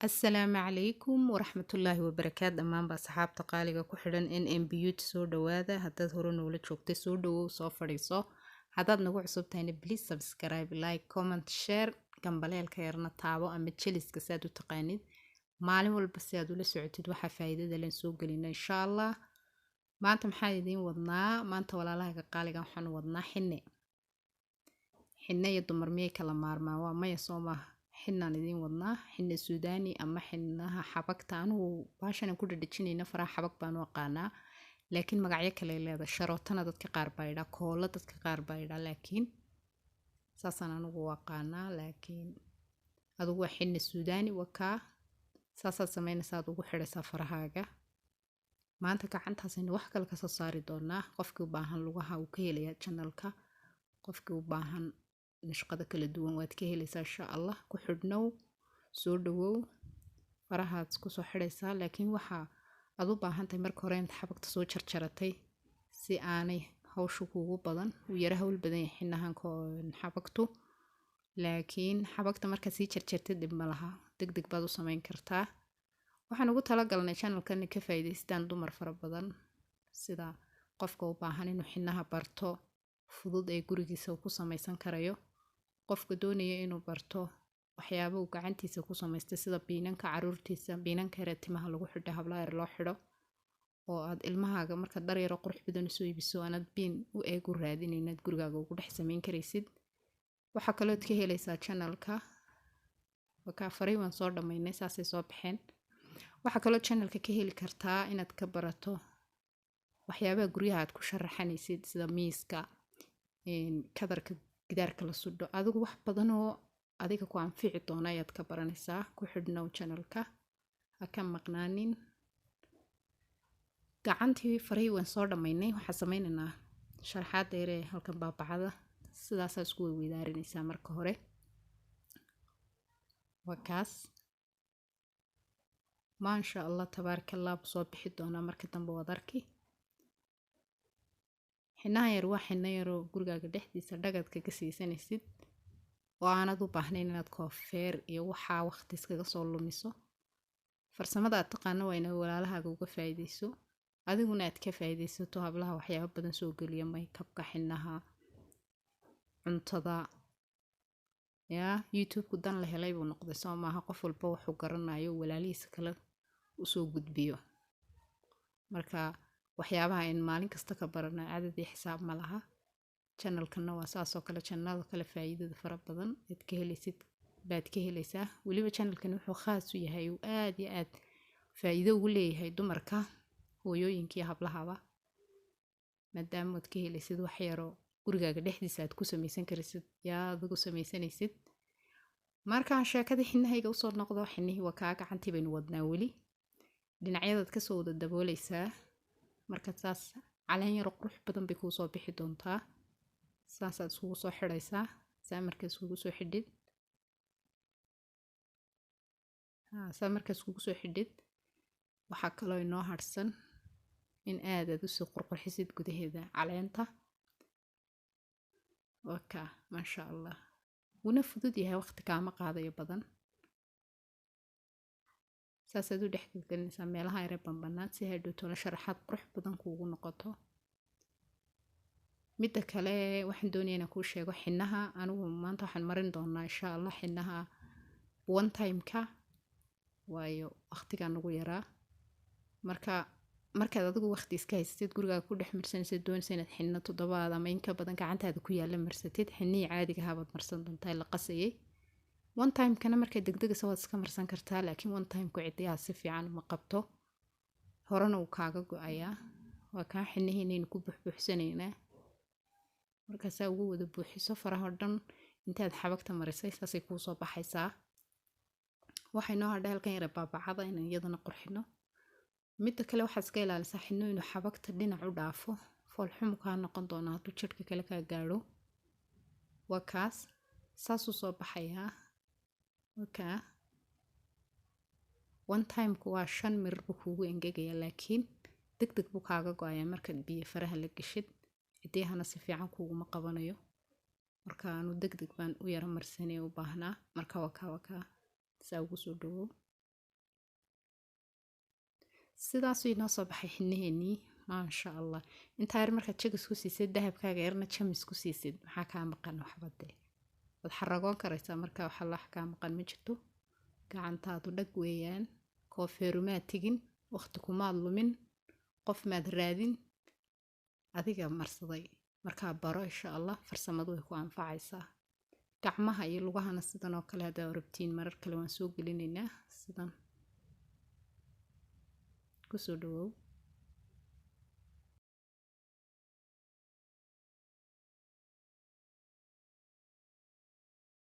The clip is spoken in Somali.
السلام عليكم ورحمة الله وبركاته دمان با صحابتا qaaliga ku xidhan NM Beauty soo dhawaada hadaad hore noola joogtay soo dhawow soo fadhiiso hadaad nagu cusub tahayna please subscribe like comment share gambaleelka yarna taabo ama jeliska saad u taqaanid maalin walba si aad ula socotid waxa faa'iidada leen soo gelina insha Allah maanta maxaa idiin wadnaa maanta walaalaha qaaliga waxaan wadnaa xinne iyo dumar miyay kala maarmaan waa maya soo maaha xinaan idiin wadnaa xinne suudaani ama xinaha xabagta anigu baashan ku dhadhajinayna faraha xabag baan u aqaanaa laakiin magacyo kale leedahay sharootana dadka qaar baa yidhaa koola dadka qaar baa yidhaa laakiin saasaan anigu u aqaanaa laakiin adigu waa xinne suudaani wakaa saasaad samaynaysaa aad ugu xidhaysaa farahaaga maanta gacantaasayna wax kale kasoo saari doonaa qofkii u baahan lugaha uu ka helayaa channelka qofkii u baahan nashqada kala duwan waad ka helaysaa insha Allah ku xidhnow soo dhawow farahaad ku soo xidhaysaa laakiin waxa aad u baahan tahay marka hore inta xabagta soo jarjaratay si aanay hawshu kuugu badan u yara hawl badan yahay xinahan xabagtu laakiin xabagta marka sii jarjartay dib ma laha degdeg baad u samayn kartaa waxaan ugu talagalnay channelkan ka faa'iidaystaan dumar fara badan sida qofka u baahan inuu xinaha barto fudud ee gurigiisa ku samaysan karayo qofka doonaya inuu barto waxyaabo uu gacantiisa ku samaystay sida biinanka caruurtiisa biinanka yar timaha lagu xidho hablaha yar loo xidho oo aad ilmahaaga marka dhar yar oo qurux badan soo iibiso aanad biin u eegu raadinaynaad gurigaaga ugu dhex samayn karaysid waxa kale oo ka helaysaa channelka wakaa faray waan soo dhamaynay saasay soo baxeen waxa kale oo channelka ka heli kartaa inaad ka barato waxyaabaha guryaha aad ku sharaxanaysid sida miiska kadarka gidaarka la sudho adigu wax badan oo adiga ku anfici doona ayaad ka baranaysaa ku xidhnow channelka ha ka maqnaanin gacantii faray waan soo dhamaynay waxaan sameynaynaa sharaxaad dheer ee halkan baabacada sidaasaa isku weydaarinaysaa marka hore wakaas maasha Allah tabaaraka Allah soo bixi doona marka dambe wad arki xinaha yar waa xina yar oo gurigaaga dhexdiisa dhagad kaga siisanaysid oo aanad u baahnayn inaad koofeer iyo waxa waqti iskaga soo lumiso farsamada aad taqaano waa inaad walaalahaaga uga faa'iideyso adiguna aad ka faa'iideysato hablaha waxyaabo badan soo geliya makeup-ka xinaha cuntada YouTube-ku dan la helay buu noqday soo maaha qof walba wuxuu garanayo walaalihiisa kale u soo gudbiyo marka waxyaabaha in maalin kasta ka barana cadad iyo xisaab ma laha channelkana waa saas oo kale channel kale faa'iidada fara badan aad ka helaysid baad ka helaysaa waliba channelkan wuxuu khaas u yahay oo aad iyo aad faa'iido ugu leeyahay dumarka hooyooyinka iyo hablahaba maadaama aad ka helaysid wax yar oo gurigaaga dhexdiisa aad ku samaysan karaysid yaa adigu samaysanaysid markaan sheekada xinahayga usoo noqdo xinihii waa kaa gacantii baynu wadnaa weli dhinacyadaad kasoo wada daboolaysaa marka saas caleen yar qurux badan bay kuu soo bixi doontaa saasaad iskugu soo xidhaysaa saa markaas iskugu soo xidhid saa markaas iskugu soo xidhid waxaa kaloo inoo harsan in aad usoo qurqurxisid gudaheeda caleenta waka maasha Allah wuna fudud yahay waqti kaama qaadayo badan saasaad u dhexgelinaysaa meelaha yar banbanaan si ay dhowto la sharaxaad qurux badan kuugu noqoto midda kale waxaan doonayaa inaan kuu sheego xinaha anigu maanta waxaan marin doonaa insha Allah xinaha one time-ka waayo waqtiga nagu yaraa markaad adigu waqti iska haysatid gurigaaga ku dhex marsanaysid doonaysa inaad xina toddobaad ama in ka badan gacantaada ku yaala marsatid xinii caadiga ah baad marsan doontaa la qasayay one time kana markay degdeg soo iska marsan kartaa laakiin one time ku cidiyaa si fiican ma qabto horena uu kaaga go'ayaa waa ka xinihiinaynu ku buuxbuuxsanaynaa markaas aad ugu wada buuxiso faraha dhan intaad xabagta marisay saasay kuu soo baxaysaa waxay noo hadhay halkan yar baabacada inaan iyadana qurxino midda kale waxaad iska ilaalisaa xino inuu xabagta dhinac u dhaafo fool xumo kaa noqon doona hadduu jidhka kale kaa gaadho waa kaas saasuu soo baxayaa wakaa one time-ku waa 5 mirir buu kuugu engegaya laakiin degdeg buu kaaga go'ayaa markaad biyo faraha la gashid cidiyahana si fiican kuuguma qabanayo marka aanu degdeg baan u yara marsanay u baahnaa marka wakaa saa ugu soo dhawow sidaasuu inoo soo baxay xinaheenii maasha allah. intaa yar markaad jag isku siisid dahabkaaga yarna jamis ku siisid maxaa kaa maqan waxbadee waad xaragoon karaysaa markaa waxa wax kaa maqan ma jirto. gacantaadu dhag weeyaan, koofeerumaad tigin, waqti kumaad lumin, qof maad raadin, adiga marsaday. markaa baro insha allah farsamadu way ku anfacaysaa. gacmaha iyo lugahana sidan oo kale haddaad rabtiin marar kale waan soo gelinaynaa sidan. kusoo dhawow.